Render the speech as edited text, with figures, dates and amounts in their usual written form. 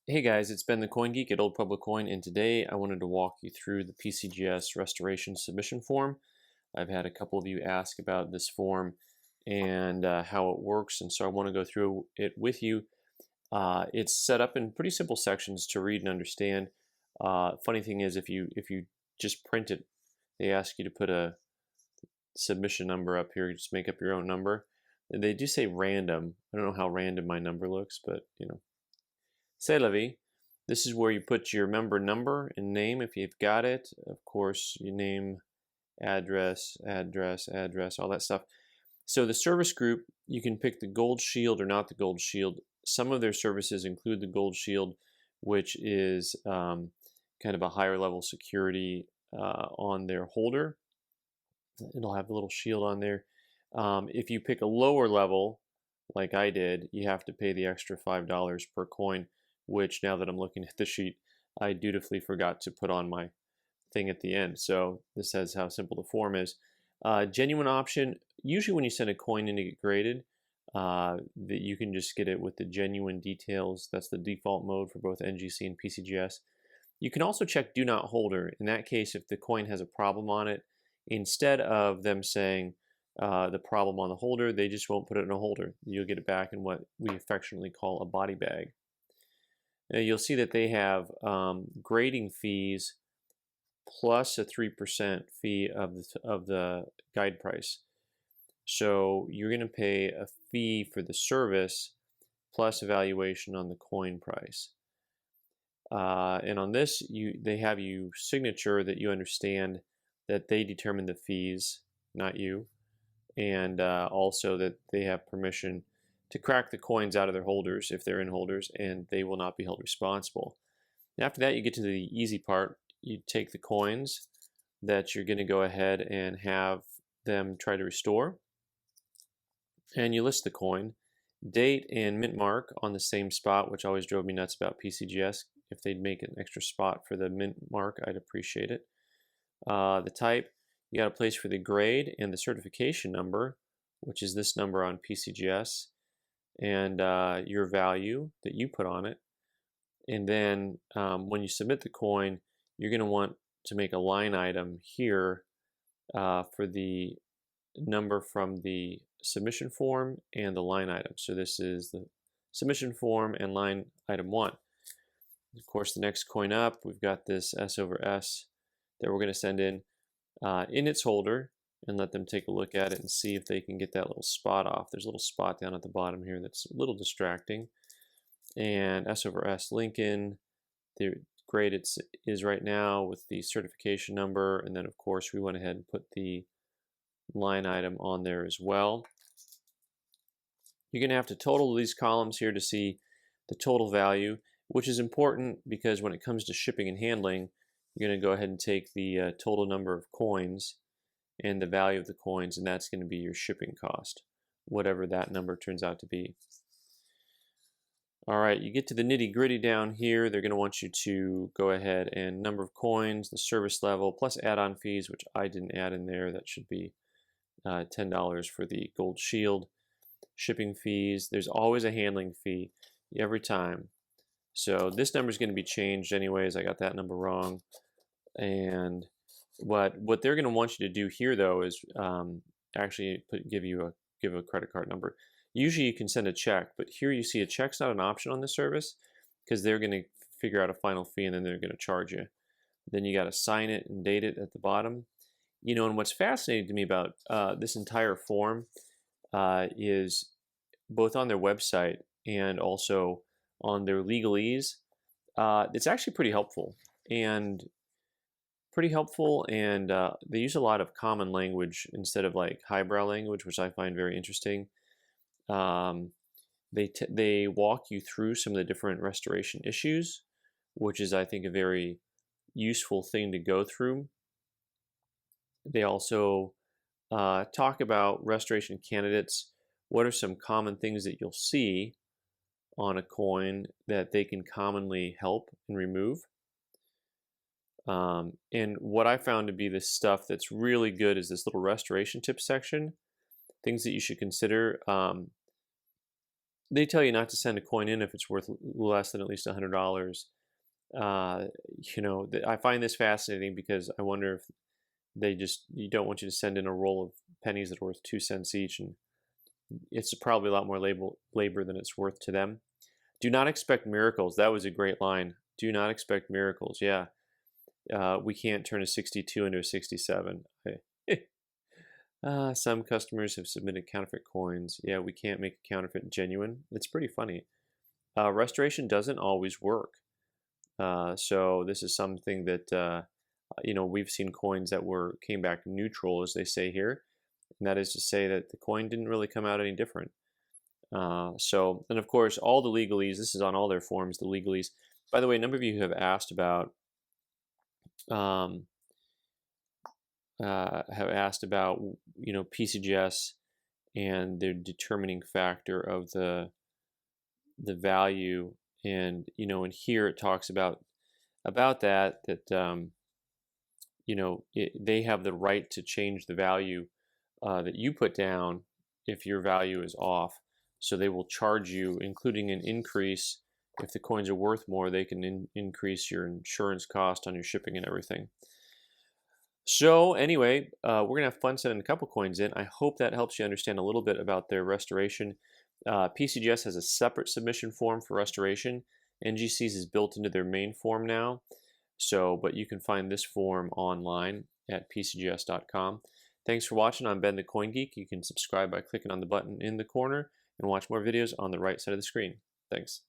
Hey guys, it's Ben the Coin Geek at Old Pueblo Coin, and today I wanted to walk you through the PCGS restoration submission form. I've had a couple of you ask about this form and how it works, and so I want to go through it with you. It's set up in pretty simple sections to read and understand. Funny thing is, if you just print it, they ask you to put a submission number up here. You just make up your own number. And they do say random. I don't know how random my number looks, but c'est la vie. This is where you put your member number and name if you've got it. Of course, your name, address, all that stuff. So the service group, you can pick the Gold Shield or not the Gold Shield. Some of their services include the Gold Shield, which is kind of a higher level security on their holder. It'll have a little shield on there. If you pick a lower level, like I did, you have to pay the extra $5 per coin, which now that I'm looking at the sheet, I dutifully forgot to put on my thing at the end. So this says how simple the form is. Genuine option, usually when you send a coin in to get graded, that you can just get it with the genuine details. That's the default mode for both NGC and PCGS. You can also check do not holder. In that case, if the coin has a problem on it, instead of them saying the problem on the holder, they just won't put it in a holder. You'll get it back in what we affectionately call a body bag. You'll see that they have grading fees plus a 3% fee of the guide price. So you're going to pay a fee for the service plus evaluation on the coin price. And on this, they have you signature that you understand that they determine the fees, not you, and also that they have permission to crack the coins out of their holders if they're in holders, and they will not be held responsible. And after that, you get to the easy part. You take the coins that you're going to go ahead and have them try to restore, and you list the coin, date and mint mark on the same spot, which always drove me nuts about PCGS. If they'd make an extra spot for the mint mark, I'd appreciate it. The type, you got a place for the grade and the certification number, which is this number on PCGS, and your value that you put on it. And then when you submit the coin, you're going to want to make a line item here for the number from the submission form and the line item. So this is the submission form and line item 1. Of course, the next coin up, we've got this S over S that we're going to send in its holder and let them take a look at it and see if they can get that little spot off. There's a little spot down at the bottom here that's a little distracting. And S over S Lincoln, the grade it is right now with the certification number, and then of course we went ahead and put the line item on there as well. You're going to have to total these columns here to see the total value, which is important because when it comes to shipping and handling, you're going to go ahead and take the total number of coins and the value of the coins, and that's going to be your shipping cost, whatever that number turns out to be. All right, you get to the nitty gritty down here. They're going to want you to go ahead and number of coins, the service level, plus add-on fees, which I didn't add in there. That should be $10 for the gold shield. Shipping fees, there's always a handling fee every time. So this number is going to be changed anyways. I got that number wrong. And what they're going to want you to do here, though, is actually give a credit card number. Usually you can send a check, but here you see a check's not an option on this service because they're going to figure out a final fee and then they're going to charge you. Then you got to sign it and date it at the bottom. You know, and what's fascinating to me about this entire form is both on their website and also on their legalese. It's actually pretty helpful, and they use a lot of common language instead of like highbrow language, which I find very interesting. They walk you through some of the different restoration issues, which is, I think, a very useful thing to go through. They also talk about restoration candidates. What are some common things that you'll see on a coin that they can commonly help and remove? And what I found to be the stuff that's really good is this little restoration tips section. Things that you should consider. they tell you not to send a coin in if it's worth less than at least $100. Uh, I find this fascinating because I wonder if you don't want you to send in a roll of pennies that are worth 2 cents each, and it's probably a lot more labor than it's worth to them. Do not expect miracles. That was a great line. Do not expect miracles. Yeah. We can't turn a 62 into a 67. Some customers have submitted counterfeit coins. Yeah, we can't make a counterfeit genuine. It's pretty funny. Restoration doesn't always work. So this is something that we've seen coins that came back neutral, as they say here, and that is to say that the coin didn't really come out any different. And of course, all the legalese. This is on all their forums. The legalese. By the way, a number of you have asked about PCGS and their determining factor of the value, and and here it talks about that they have the right to change the value that you put down if your value is off. So they will charge you, including an increase. If the coins are worth more, they can increase your insurance cost on your shipping and everything. So anyway, we're going to have fun sending a couple coins in. I hope that helps you understand a little bit about their restoration. PCGS has a separate submission form for restoration. NGC's is built into their main form now. But you can find this form online at PCGS.com. Thanks for watching. I'm Ben the Coin Geek. You can subscribe by clicking on the button in the corner and watch more videos on the right side of the screen. Thanks.